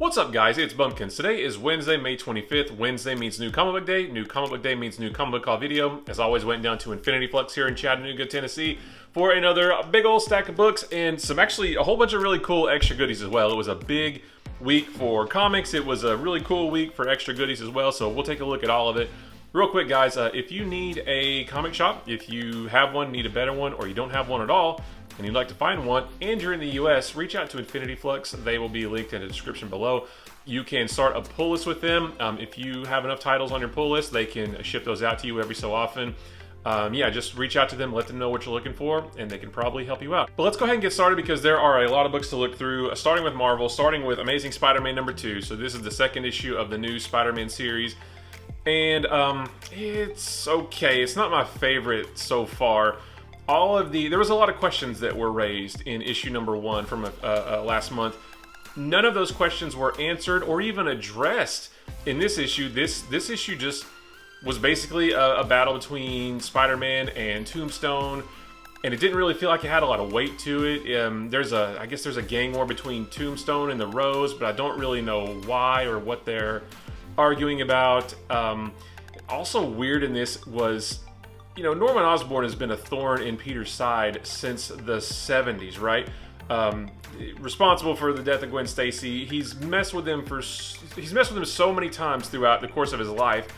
What's up, guys? It's Bumpkins. Today is Wednesday, May 25th. Wednesday means New Comic Book Day. New Comic Book Day means New Comic Book Call video. As always, went down to Infinity Flux here in Chattanooga, Tennessee for another big old stack of books and a whole bunch of really cool extra goodies as well. It was a big week for comics. It was a really cool week for extra goodies as well, so we'll take a look at all of it. Real quick, guys, if you need a comic shop, if you have one, need a better one, or you don't have one at all, and you'd like to find one, and you're in the US, reach out to Infinity Flux. They will be linked in the description below. You can start a pull list with them. If you have enough titles on your pull list, they can ship those out to you every so often. Just reach out to them, let them know what you're looking for, and they can probably help you out. But let's go ahead and get started because there are a lot of books to look through, starting with Marvel, starting with Amazing Spider-Man #2. So this is the second issue of the new Spider-Man series. And it's okay. It's not my favorite so far. There was a lot of questions that were raised in issue #1 from last month. None of those questions were answered or even addressed in this issue. This issue just was basically a battle between Spider-Man and Tombstone, and it didn't really feel like it had a lot of weight to it. I guess there's a gang war between Tombstone and the Rose, but I don't really know why or what they're arguing about. Also weird in this was, Norman Osborn has been a thorn in Peter's side since the 70s, right? Responsible for the death of Gwen Stacy. He's messed with him so many times throughout the course of his life.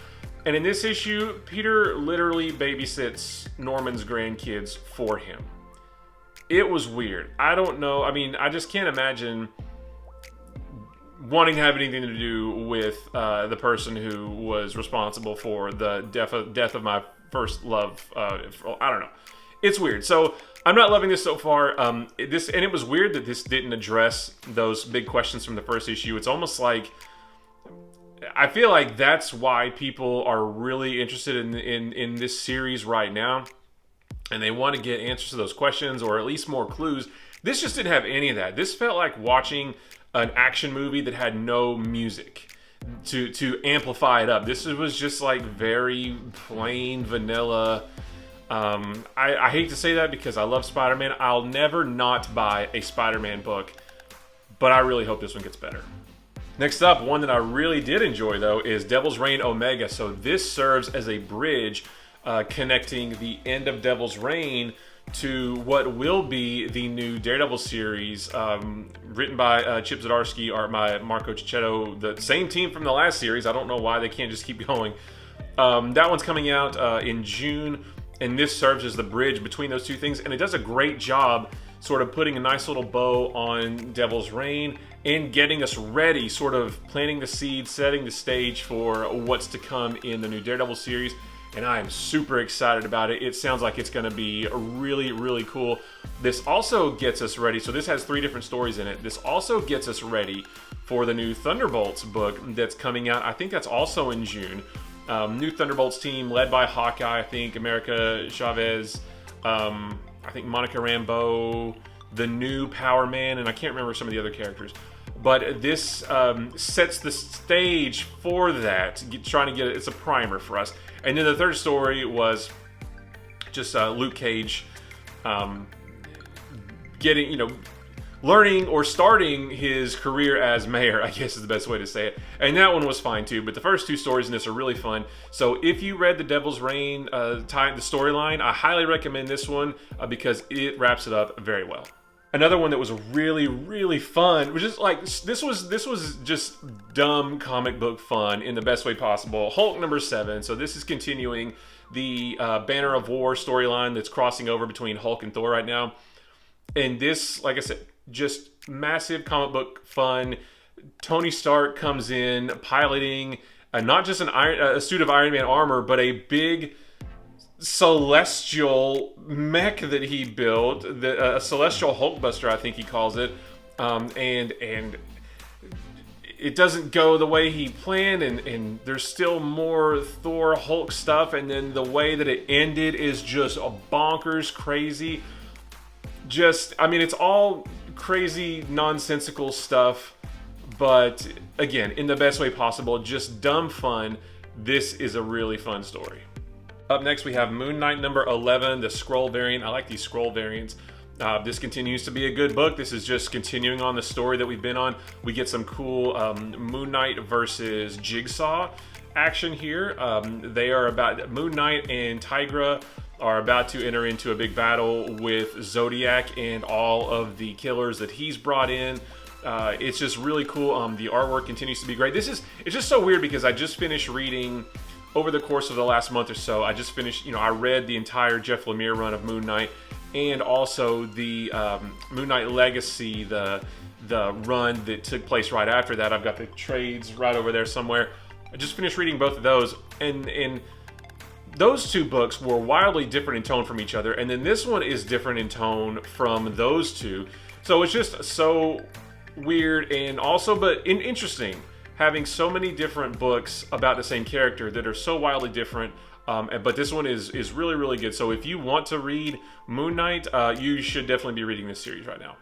And in this issue, Peter literally babysits Norman's grandkids for him. It was weird. I don't know. I just can't imagine wanting to have anything to do with the person who was responsible for the death of my first love. I don't know. It's weird. So I'm not loving this so far. It was weird that this didn't address those big questions from the first issue. It's almost like I feel like that's why people are really interested in this series right now, and they want to get answers to those questions or at least more clues. This just didn't have any of that. This felt like watching an action movie that had no music to amplify it up. This was just like very plain vanilla. I hate to say that because I love Spider-Man. I'll never not buy a Spider-Man book, but I really hope this one gets better. Next up, one that I really did enjoy, though, is Devil's Reign Omega. So this serves as a bridge connecting the end of Devil's Reign to what will be the new Daredevil series, written by Chip Zdarsky, art by Marco Cicchetto, the same team from the last series. I don't know why they can't just keep going. That one's coming out in June, and this serves as the bridge between those two things, and it does a great job sort of putting a nice little bow on Devil's Reign and getting us ready, sort of planting the seeds, setting the stage for what's to come in the new Daredevil series. And I am super excited about it. It sounds like it's going to be really, really cool. This also gets us ready. So this has 3 different stories in it. This also gets us ready for the new Thunderbolts book that's coming out. I think that's also in June. New Thunderbolts team led by Hawkeye, I think, America Chavez, I think Monica Rambeau, the new Power Man, and I can't remember some of the other characters. But this sets the stage for that, trying to get it. It's a primer for us. And then the third story was just Luke Cage learning or starting his career as mayor, I guess is the best way to say it. And that one was fine too, but the first 2 stories in this are really fun. So if you read the Devil's Reign the storyline, I highly recommend this one because it wraps it up very well. Another one that was really, really fun, which is like, this was just dumb comic book fun in the best way possible. Hulk #7. So this is continuing the Banner of War storyline that's crossing over between Hulk and Thor right now. And this, like I said, just massive comic book fun. Tony Stark comes in piloting not just a suit of Iron Man armor, but a big celestial mech that he built, a celestial Hulkbuster, I think he calls it, and it doesn't go the way he planned, and there's still more Thor Hulk stuff, and then the way that it ended is just a bonkers crazy. It's all crazy nonsensical stuff, but again, in the best way possible, just dumb fun. This is a really fun story. Up next, we have Moon Knight #11, the Skrull variant. I like these Skrull variants. This continues to be a good book. This is just continuing on the story that we've been on. We get some cool Moon Knight versus Jigsaw action here. They are about Moon Knight and Tigra are about to enter into a big battle with Zodiac and all of the killers that he's brought in. It's just really cool. The artwork continues to be great. It's just so weird because I just finished reading over the course of the last month or so. I just finished, I read the entire Jeff Lemire run of Moon Knight, and also the Moon Knight Legacy, the run that took place right after that. I've got the trades right over there somewhere. I just finished reading both of those, and those two books were wildly different in tone from each other, and then this one is different in tone from those two. So it's just so weird, and also but interesting having so many different books about the same character that are so wildly different. But this one is really, really good. So if you want to read Moon Knight, you should definitely be reading this series right now.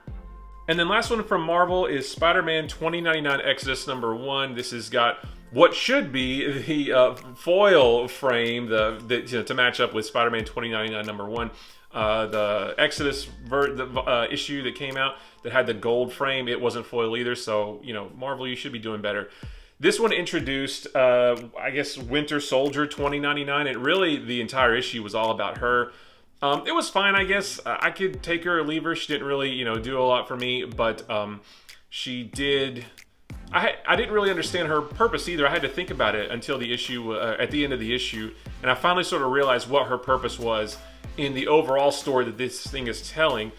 And then last one from Marvel is Spider-Man 2099 Exodus #1. This has got what should be the foil frame to match up with Spider-Man 2099 #1. The Exodus issue that came out that had the gold frame, it wasn't foil either. So, Marvel, you should be doing better. This one introduced, I guess, Winter Soldier 2099. And really, the entire issue was all about her. It was fine, I guess. I could take her or leave her. She didn't really, do a lot for me. But she did... I didn't really understand her purpose either. I had to think about it until the issue, at the end of the issue. And I finally sort of realized what her purpose was in the overall story that this thing is telling.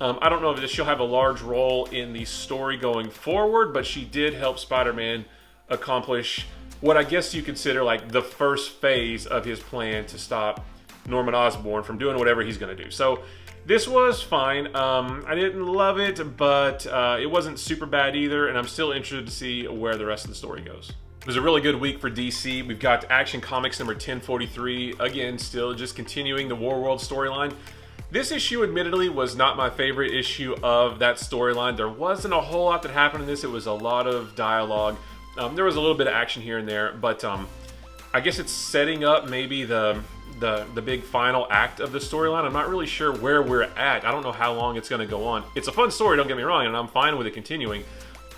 I don't know if she'll have a large role in the story going forward, but she did help Spider-Man accomplish what I guess you consider like the first phase of his plan to stop Norman Osborn from doing whatever he's going to do. So this was fine. I didn't love it, but it wasn't super bad either, and I'm still interested to see where the rest of the story goes. It was a really good week for DC. We've got Action Comics number 1043, again, still just continuing the Warworld storyline. This issue, admittedly, was not my favorite issue of that storyline. There wasn't a whole lot that happened in this. It was a lot of dialogue. There was a little bit of action here and there, but I guess it's setting up maybe the big final act of the storyline. I'm not really sure where we're at. I don't know how long it's going to go on. It's a fun story, don't get me wrong, and I'm fine with it continuing.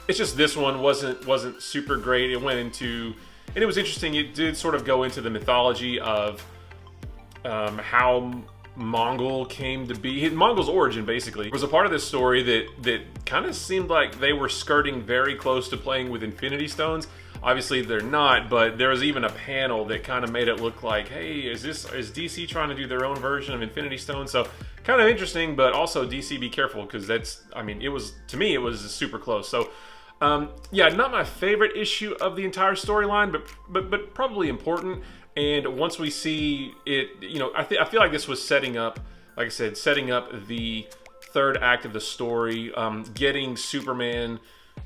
It's just this one wasn't super great. It went into, and it was interesting. It did sort of go into the mythology of how Mongol came to be. Mongol's origin, basically, was a part of this story that kind of seemed like they were skirting very close to playing with Infinity Stones. Obviously, they're not, but there was even a panel that kind of made it look like, hey, is DC trying to do their own version of Infinity Stones? So kind of interesting, but also DC, be careful, because to me, it was super close. So yeah, not my favorite issue of the entire storyline, but probably important. And once we see it, I feel like this was setting up, like I said, setting up the third act of the story, getting Superman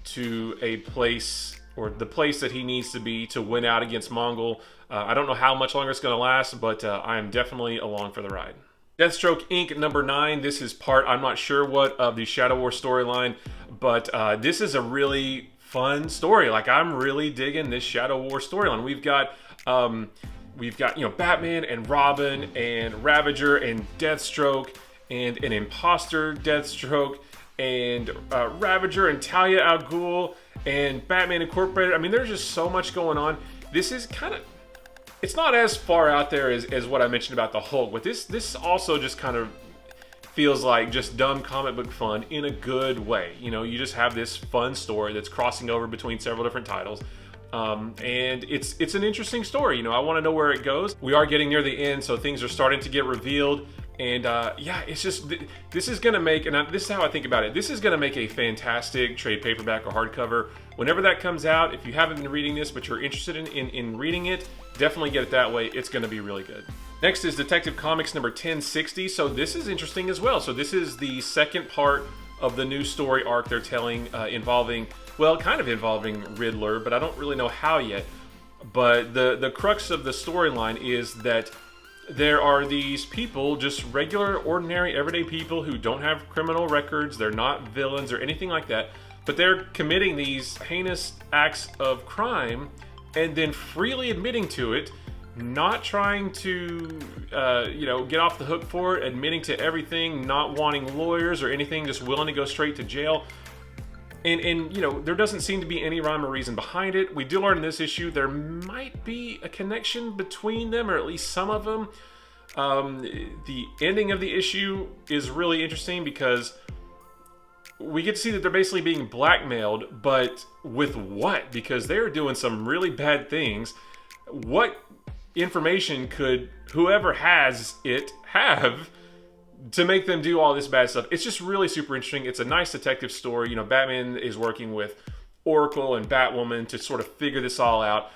to a place, or the place that he needs to be to win out against Mongol. I don't know how much longer it's going to last, but I am definitely along for the ride. Deathstroke Inc. number 9. This is part, I'm not sure what, of the Shadow War storyline, but this is a really fun story. Like, I'm really digging this Shadow War storyline. We've got Batman and Robin and Ravager and Deathstroke and an imposter Deathstroke and Ravager and Talia al Ghul and Batman Incorporated. I mean, there's just so much going on. This is kind of, it's not as far out there as what I mentioned about the Hulk, but this also just kind of feels like just dumb comic book fun in a good way. You just have this fun story that's crossing over between several different titles. And it's an interesting story. I want to know where it goes. We are getting near the end, so things are starting to get revealed. And yeah, it's just, this is going to make, and this is how I think about it, this is going to make a fantastic trade paperback or hardcover. Whenever that comes out, if you haven't been reading this, but you're interested in reading it, definitely get it that way. It's going to be really good. Next is Detective Comics number 1060. So this is interesting as well. So this is the second part of the new story arc they're telling, involving Riddler, but I don't really know how yet. But the crux of the storyline is that there are these people, just regular, ordinary, everyday people who don't have criminal records. They're not villains or anything like that, but they're committing these heinous acts of crime and then freely admitting to it not trying to, get off the hook for it, admitting to everything, not wanting lawyers or anything, just willing to go straight to jail. And there doesn't seem to be any rhyme or reason behind it. We do learn in this issue there might be a connection between them, or at least some of them. The ending of the issue is really interesting because we get to see that they're basically being blackmailed, but with what? Because they're doing some really bad things. What information could whoever has it have to make them do all this bad stuff? It's just really super interesting. It's a nice detective story. Batman is working with Oracle and Batwoman to sort of figure this all out.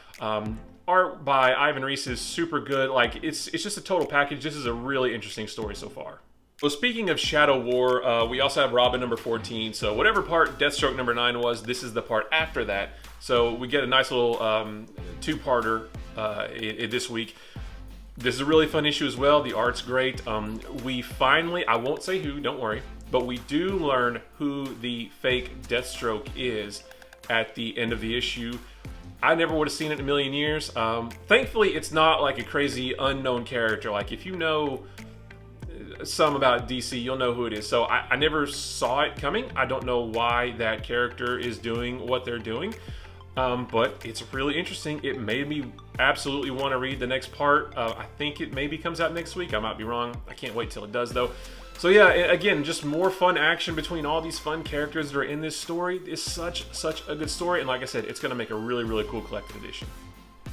Art by Ivan Reis is super good. Like, it's just a total package. This is a really interesting story so far. Well, speaking of Shadow War, we also have Robin number 14. So whatever part Deathstroke number 9 was, this is the part after that. So we get a nice little two-parter this week. This is a really fun issue as well. The art's great. We finally, I won't say who, don't worry, but we do learn who the fake Deathstroke is at the end of the issue. I never would have seen it in a million years. Thankfully, it's not like a crazy unknown character. Like, if you know some about DC, you'll know who it is. So I never saw it coming. I don't know why that character is doing what they're doing. But it's really interesting. It made me absolutely want to read the next part. I think it maybe comes out next week. I might be wrong. I can't wait till it does, though. So yeah, again, just more fun action between all these fun characters that are in this story. It's such a good story. And like I said, it's going to make a really, really cool collected edition.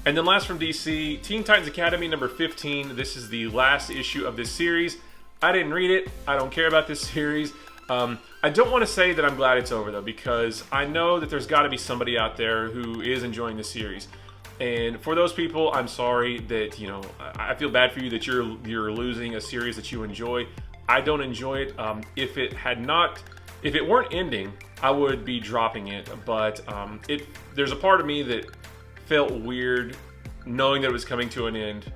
And then last from DC, Teen Titans Academy number 15. This is the last issue of this series. I didn't read it. I don't care about this series. I don't want to say that I'm glad it's over, though, because I know that there's got to be somebody out there who is enjoying the series. And for those people, I'm sorry that, I feel bad for you that you're losing a series that you enjoy. I don't enjoy it. If it weren't ending, I would be dropping it. But there's a part of me that felt weird knowing that it was coming to an end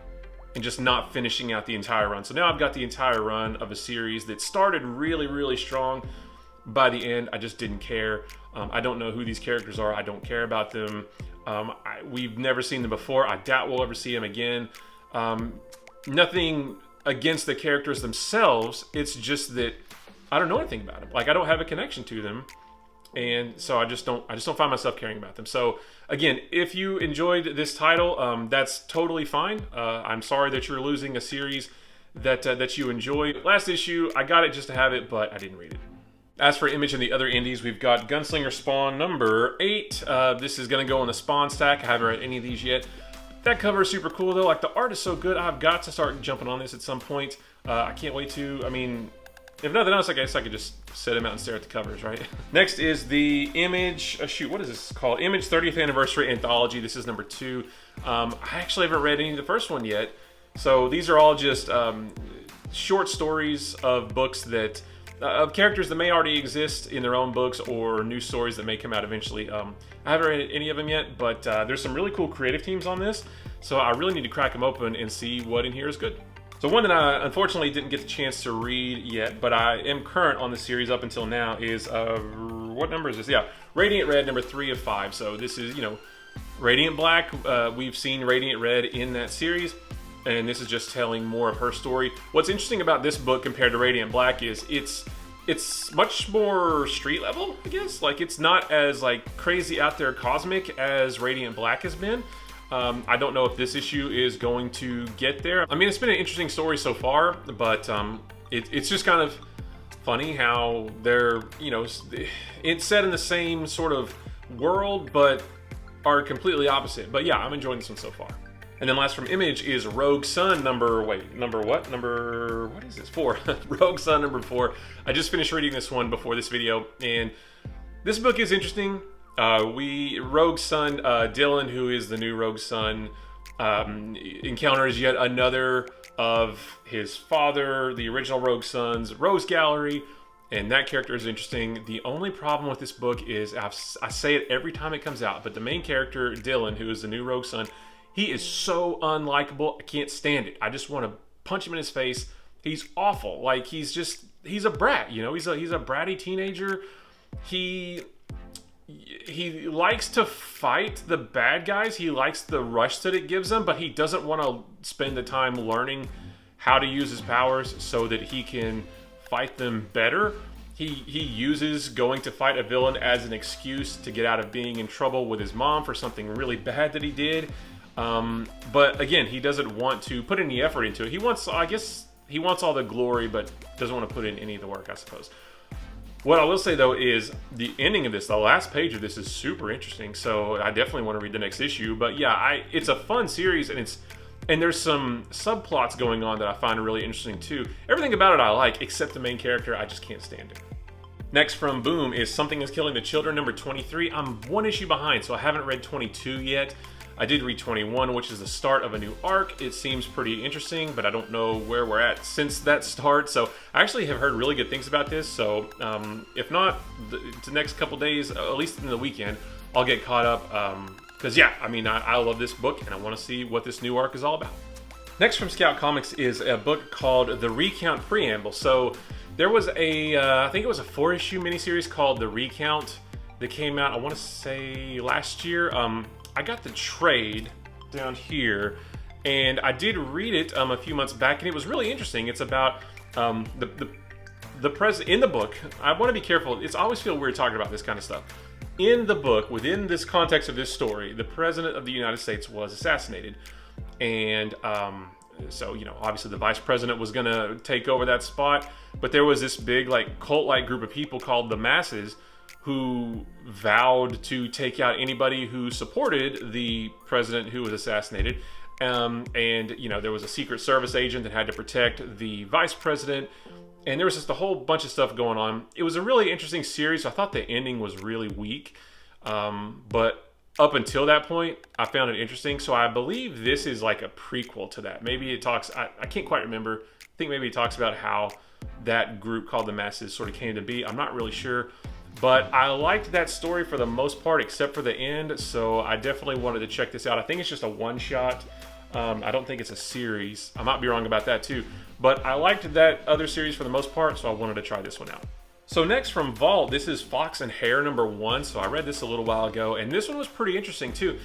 and just not finishing out the entire run. So now I've got the entire run of a series that started really, really strong. By the end, I just didn't care. I don't know who these characters are. I don't care about them. We've never seen them before. I doubt we'll ever see them again. Nothing against the characters themselves. It's just that I don't know anything about them. Like, I don't have a connection to them. And so I just don't find myself caring about them. So again, if you enjoyed this title, that's totally fine. I'm sorry that you're losing a series that you enjoy. Last issue, I got it just to have it, but I didn't read it. As for Image and the other indies, we've got Gunslinger Spawn number 8. This is going to go on the Spawn stack. I haven't read any of these yet. That cover is super cool, though. Like, the art is so good. I've got to start jumping on this at some point. I can't wait to. I mean, if nothing else, I guess I could just sit him out and stare at the covers, right? Next is the Image, what is this called? Image 30th Anniversary Anthology. This is number 2. I actually haven't read any of the first one yet. So these are all just short stories of books that, of characters that may already exist in their own books or new stories that may come out eventually. I haven't read any of them yet, but there's some really cool creative teams on this. So I really need to crack them open and see what in here is good. So one that I unfortunately didn't get the chance to read yet, but I am current on the series up until now is, what number is this? Yeah, Radiant Red, number 3 of 5. So this is, Radiant Black. We've seen Radiant Red in that series, and this is just telling more of her story. What's interesting about this book compared to Radiant Black is it's much more street level, I guess. Like, it's not as crazy out there cosmic as Radiant Black has been. I don't know if this issue is going to get there. I mean, it's been an interesting story so far, but it's just kind of funny how they're, it's set in the same sort of world, but are completely opposite. But yeah, I'm enjoying this one so far. And then last from Image is Rogue Sun number what is this? 4. Rogue Sun number 4. I just finished reading this one before this video, and this book is interesting. Rogue Sun, Dylan, who is the new Rogue Sun, encounters yet another of his father, the original Rogue Sun's Rose Gallery, and that character is interesting. The only problem with this book is, I say it every time it comes out, but the main character, Dylan, who is the new Rogue Sun, he is so unlikable. I can't stand it. I just want to punch him in his face. He's awful. Like, he's a brat, he's a bratty teenager. he likes to fight the bad guys. He likes the rush that it gives him, but he doesn't want to spend the time learning how to use his powers so that he can fight them better. He uses going to fight a villain as an excuse to get out of being in trouble with his mom for something really bad that he did. But again, he doesn't want to put any effort into it. He wants, I guess, he wants all the glory, but doesn't want to put in any of the work, I suppose. What I will say, though, is the ending of this, the last page of this is super interesting, so I definitely want to read the next issue. But yeah, it's a fun series, and there's some subplots going on that I find really interesting, too. Everything about it I like, except the main character. I just can't stand him. Next from Boom is Something is Killing the Children, number 23. I'm one issue behind, so I haven't read 22 yet. I did read 21, which is the start of a new arc. It seems pretty interesting, but I don't know where we're at since that start. So I actually have heard really good things about this. So if not, the next couple days, at least in the weekend, I'll get caught up. Because yeah, I mean, I love this book, and I want to see what this new arc is all about. Next from Scout Comics is a book called The Recount Preamble. So there was I think it was a 4-issue miniseries called The Recount that came out, I want to say last year. I got the trade down here, and I did read it a few months back, and it was really interesting. It's about the president in the book. I want to be careful. It's always feel weird talking about this kind of stuff. In the book, within this context of this story, the president of the United States was assassinated, and so obviously the vice president was going to take over that spot. But there was this big cult-like group of people called the Masses, who vowed to take out anybody who supported the president who was assassinated. And there was a Secret Service agent that had to protect the vice president. And there was just a whole bunch of stuff going on. It was a really interesting series. I thought the ending was really weak. But up until that point, I found it interesting. So I believe this is like a prequel to that. Maybe it talks, I can't quite remember. I think maybe it talks about how that group called the Masses sort of came to be. I'm not really sure. But I liked that story for the most part, except for the end, so I definitely wanted to check this out. I think it's just a one-shot. I don't think it's a series. I might be wrong about that too. But I liked that other series for the most part, so I wanted to try this one out. So next from Vault, this is Fox and Hare number 1. So I read this a little while ago, and this one was pretty interesting too.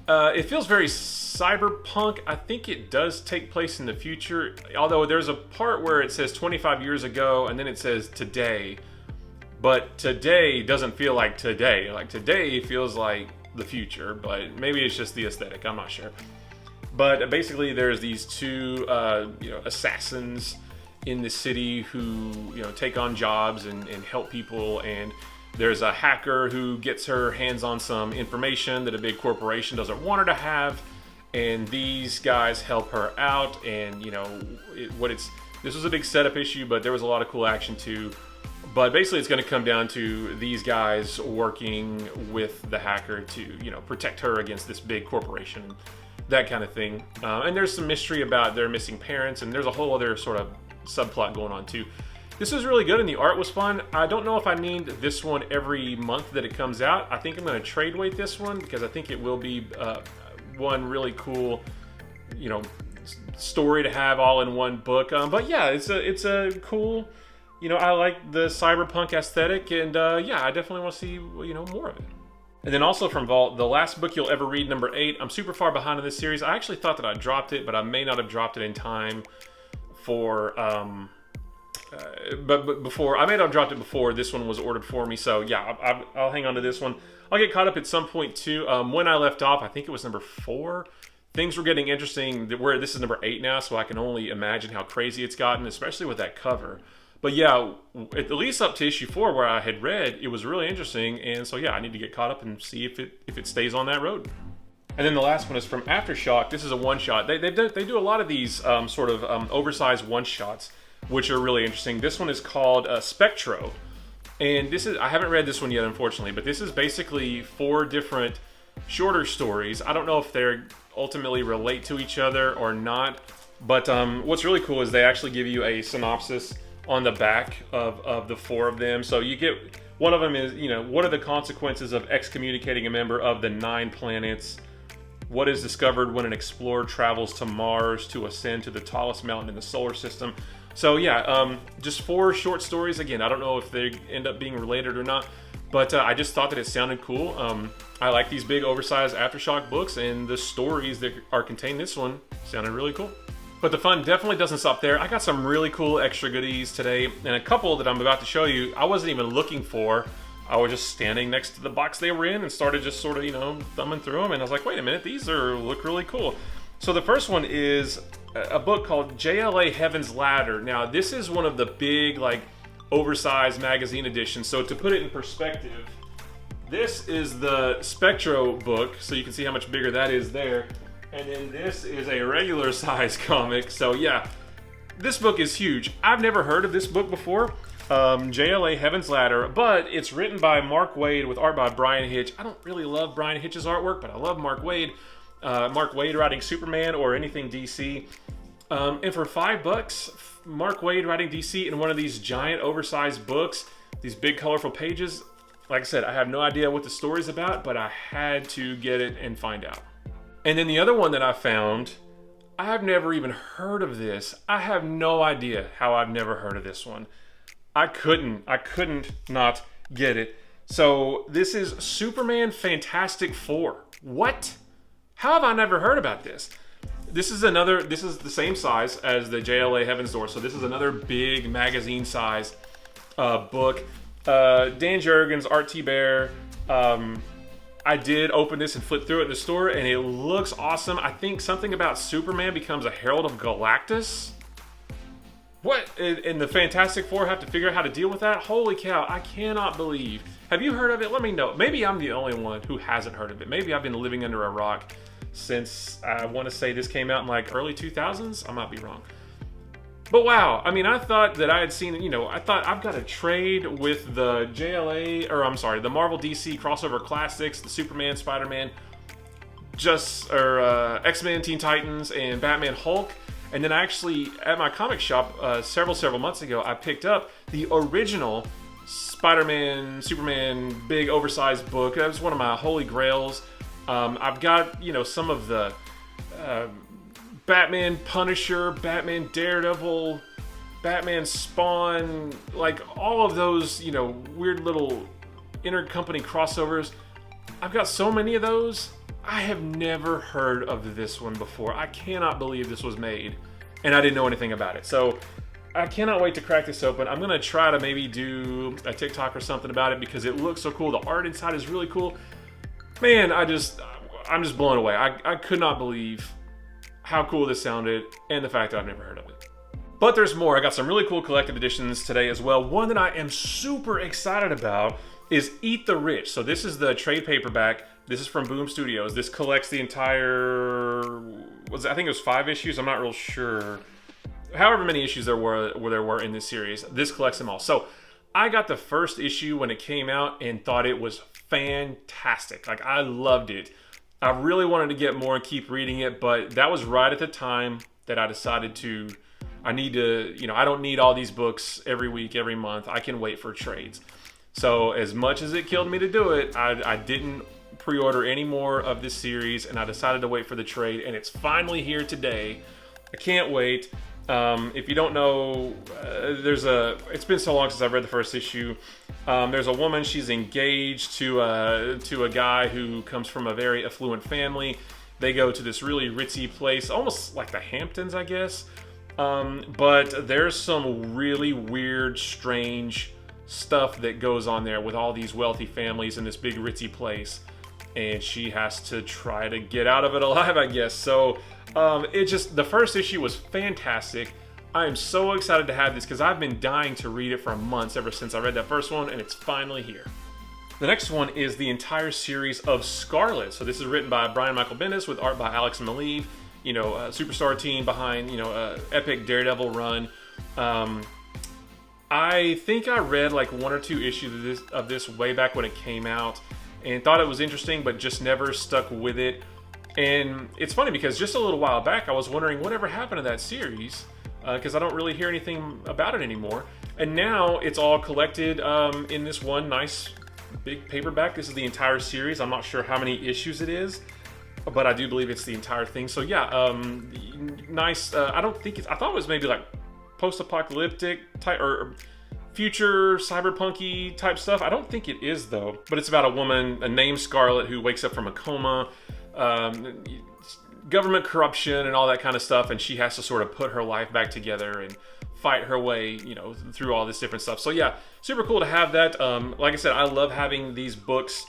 It feels very cyberpunk. I think it does take place in the future, although there's a part where it says 25 years ago, and then it says today. But today doesn't feel like today. Like today feels like the future, but maybe it's just the aesthetic. I'm not sure. But basically, there's these two, assassins in the city who, take on jobs and help people. And there's a hacker who gets her hands on some information that a big corporation doesn't want her to have. And these guys help her out. And this was a big setup issue, but there was a lot of cool action too. But basically, it's going to come down to these guys working with the hacker to, protect her against this big corporation, that kind of thing. And there's some mystery about their missing parents, and there's a whole other sort of subplot going on too. This was really good, and the art was fun. I don't know if I need this one every month that it comes out. I think I'm going to trade weight this one because I think it will be one really cool, story to have all in one book. But yeah, it's a cool. I like the cyberpunk aesthetic, and I definitely want to see, more of it. And then also from Vault, The Last Book You'll Ever Read, number 8. I'm super far behind in this series. I actually thought that I dropped it, but I may not have dropped it in time for, but before, I may not have dropped it before this one was ordered for me. So yeah, I'll hang on to this one. I'll get caught up at some point too. When I left off, I think it was number 4. Things were getting interesting, where this is number 8 now, so I can only imagine how crazy it's gotten, especially with that cover. But yeah, at least up to issue 4 where I had read, it was really interesting. And so yeah, I need to get caught up and see if it stays on that road. And then the last one is from Aftershock. This is a one-shot. They do a lot of these oversized one-shots, which are really interesting. This one is called Spectro. And I haven't read this one yet, unfortunately, but this is basically 4 different shorter stories. I don't know if they ultimately relate to each other or not. But what's really cool is they actually give you a synopsis on the back of the 4 of them. So you get, one of them is, what are the consequences of excommunicating a member of the 9 planets? What is discovered when an explorer travels to Mars to ascend to the tallest mountain in the solar system? So yeah, just 4 short stories. Again, I don't know if they end up being related or not, But I just thought that it sounded cool. I like these big oversized Aftershock books, and the stories that are contained in this one sounded really cool. But the fun definitely doesn't stop there. I got some really cool extra goodies today, and a couple that I'm about to show you I wasn't even looking for. I was just standing next to the box they were in and started just sort of, you know, thumbing through them, and I was like, wait a minute, these look really cool. So the first one is a book called JLA Heaven's Ladder. Now, this is one of the big, like, oversized magazine editions. So to put it in perspective, this is the Spectro book, so you can see how much bigger that is there. And then this is a regular size comic. So yeah, this book is huge. I've never heard of this book before, JLA Heaven's Ladder, but it's written by Mark Waid with art by Brian Hitch. I don't really love Brian Hitch's artwork, but I love Mark Waid. Mark Waid writing Superman or anything DC. And for $5, Mark Waid writing DC in one of these giant oversized books, these big colorful pages. Like I said, I have no idea what the story's about, but I had to get it and find out. And then the other one that I found, I've never even heard of this. I have no idea how I've never heard of this one. I couldn't not get it. So this is Superman Fantastic Four. What? How have I never heard about this? This is the same size as the JLA Heaven's Door. So this is another big magazine size book. Dan Jurgens, Art T. Bear. I did open this and flip through it in the store, and it looks awesome. I think something about Superman becomes a Herald of Galactus. What? And the Fantastic Four have to figure out how to deal with that? Holy cow, I cannot believe. Have you heard of it? Let me know. Maybe I'm the only one who hasn't heard of it. Maybe I've been living under a rock since, I want to say this came out in like early 2000s. I might be wrong. But wow, I mean, I thought that I had seen, you know, I thought I've got a trade with the the Marvel DC crossover classics, the Superman, Spider-Man, X-Men, Teen Titans, and Batman Hulk. And then actually, at my comic shop several months ago, I picked up the original Spider-Man, Superman, big oversized book. That was one of my holy grails. I've got, you know, some of the Batman Punisher, Batman Daredevil, Batman Spawn, like all of those, you know, weird little intercompany crossovers. I've got so many of those. I have never heard of this one before. I cannot believe this was made, and I didn't know anything about it. So I cannot wait to crack this open. I'm gonna try to maybe do a TikTok or something about it because it looks so cool. The art inside is really cool. Man, I'm just blown away. I could not believe how cool this sounded and the fact that I've never heard of it. But there's more. I got some really cool collected editions today as well. One that I am super excited about is Eat the Rich. So this is the trade paperback. This is from Boom Studios. This collects the entire, I think it was 5 issues. I'm not real sure. However many issues there were in this series, this collects them all. So I got the first issue when it came out and thought it was fantastic. Like, I loved it. I really wanted to get more and keep reading it, but that was right at the time that I decided I need to, you know, I don't need all these books every week, every month. I can wait for trades. So as much as it killed me to do it, I didn't pre-order any more of this series, and I decided to wait for the trade, and it's finally here today. I can't wait. If you don't know, it's been so long since I've read the first issue. There's a woman, she's engaged to a guy who comes from a very affluent family. They go to this really ritzy place, almost like the Hamptons, I guess. But there's some really weird, strange stuff that goes on there with all these wealthy families in this big ritzy place. And she has to try to get out of it alive, I guess. So the first issue was fantastic. I am so excited to have this because I've been dying to read it for months ever since I read that first one, and it's finally here. The next one is the entire series of Scarlet. So this is written by Brian Michael Bendis with art by Alex Maleev, you know, superstar team behind, you know, epic Daredevil run. I think I read like 1 or 2 issues of this way back when it came out and thought it was interesting, but just never stuck with it. And it's funny because just a little while back, I was wondering whatever happened to that series, because I don't really hear anything about it anymore. And now it's all collected in this one nice big paperback. This is the entire series. I'm not sure how many issues it is, but I do believe it's the entire thing. So yeah, nice. I thought it was maybe like post-apocalyptic type or future cyberpunky type stuff. I don't think it is though, but it's about a woman named Scarlet who wakes up from a coma, government corruption and all that kind of stuff, and she has to sort of put her life back together and fight her way, you know, through all this different stuff. So yeah, super cool to have that. Like I said, I love having these books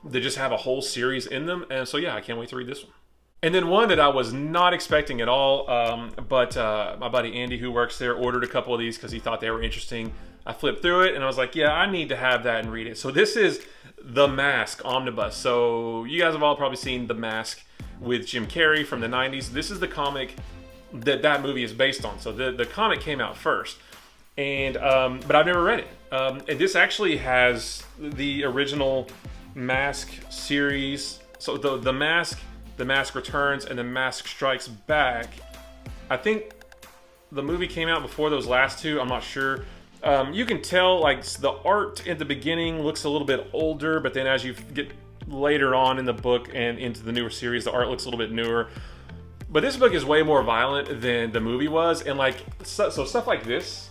that just have a whole series in them, and so yeah, I can't wait to read this one. And then one that I was not expecting at all, but my buddy Andy, who works there, ordered a couple of these because he thought they were interesting. I flipped through it and I was like, yeah, I need to have that and read it. So this is The Mask Omnibus. So you guys have all probably seen The Mask with Jim Carrey from the 90s. This is the comic that movie is based on. So the comic came out first, and but I've never read it. And this actually has the original Mask series. So the Mask Returns, and The Mask Strikes Back. I think the movie came out before those last two. I'm not sure. You can tell, like, the art in the beginning looks a little bit older, but then as you get later on in the book and into the newer series, the art looks a little bit newer. But this book is way more violent than the movie was, and like so stuff like this,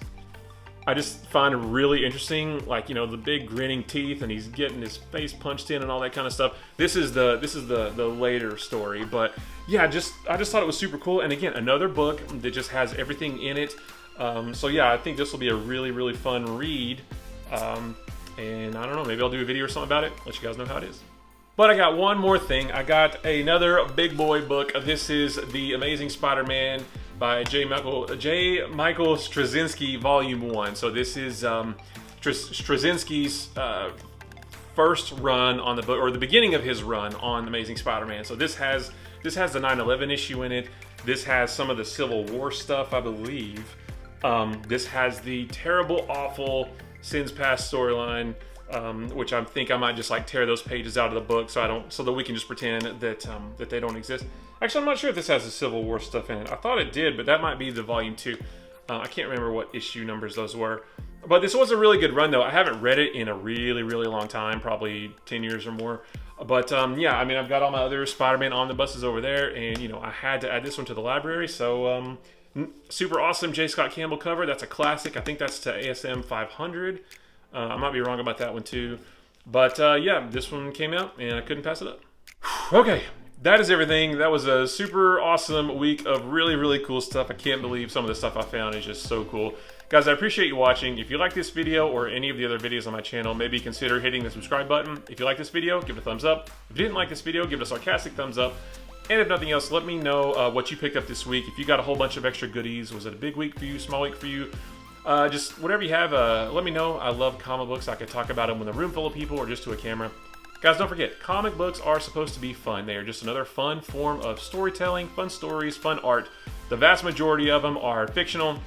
I just find really interesting. Like, you know, the big grinning teeth, and he's getting his face punched in and all that kind of stuff. This is the later story, but yeah, I just thought it was super cool. And again, another book that just has everything in it. So yeah, I think this will be a really fun read. And I don't know, maybe I'll do a video or something about it. Let you guys know how it is. But I got one more thing. I got another big boy book. This is The Amazing Spider-Man by J. Michael Strzenski, Volume 1. So this is Strzenski's first run on the book, or the beginning of his run on Amazing Spider-Man. So this has the 9/11 issue in it. This has some of the Civil War stuff, I believe. This has the terrible, awful Sins Past storyline, which I think I might just like tear those pages out of the book so that we can just pretend that they don't exist. Actually, I'm not sure if this has the Civil War stuff in it. I thought it did, but that might be the Volume 2. I can't remember what issue numbers those were. But this was a really good run, though. I haven't read it in a really long time, probably 10 years or more. But yeah, I mean, I've got all my other Spider-Man omnibuses over there, and you know, I had to add this one to the library. So super awesome J. Scott Campbell cover. That's a classic. I think that's to ASM 500. I might be wrong about that one too. But yeah, this one came out and I couldn't pass it up. Okay, that is everything. That was a super awesome week of really cool stuff. I can't believe some of the stuff I found is just so cool. Guys, I appreciate you watching. If you like this video or any of the other videos on my channel, maybe consider hitting the subscribe button. If you like this video, give it a thumbs up. If you didn't like this video, give it a sarcastic thumbs up. And if nothing else, let me know what you picked up this week. If you got a whole bunch of extra goodies, was it a big week for you, small week for you? Just whatever you have, let me know. I love comic books. I could talk about them with a room full of people or just to a camera. Guys, don't forget, comic books are supposed to be fun. They are just another fun form of storytelling, fun stories, fun art. The vast majority of them are fictional.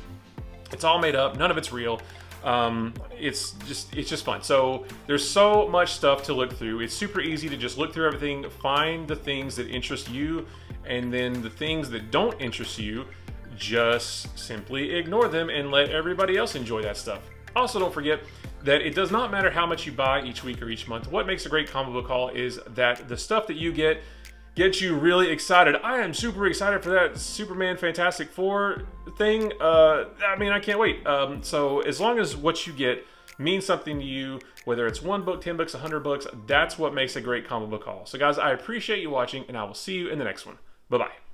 It's all made up. None of it's real. It's just fun. So there's so much stuff to look through. It's super easy to just look through everything, find the things that interest you, and then the things that don't interest you, just simply ignore them and let everybody else enjoy that stuff. Also, don't forget that it does not matter how much you buy each week or each month. What makes a great comic book haul is that the stuff that you get gets you really excited. I am super excited for that Superman Fantastic Four thing. I mean, I can't wait. So as long as what you get means something to you, whether it's 1 book, 10 books, 100 books, that's what makes a great comic book haul. So guys, I appreciate you watching, and I will see you in the next one. Bye-bye.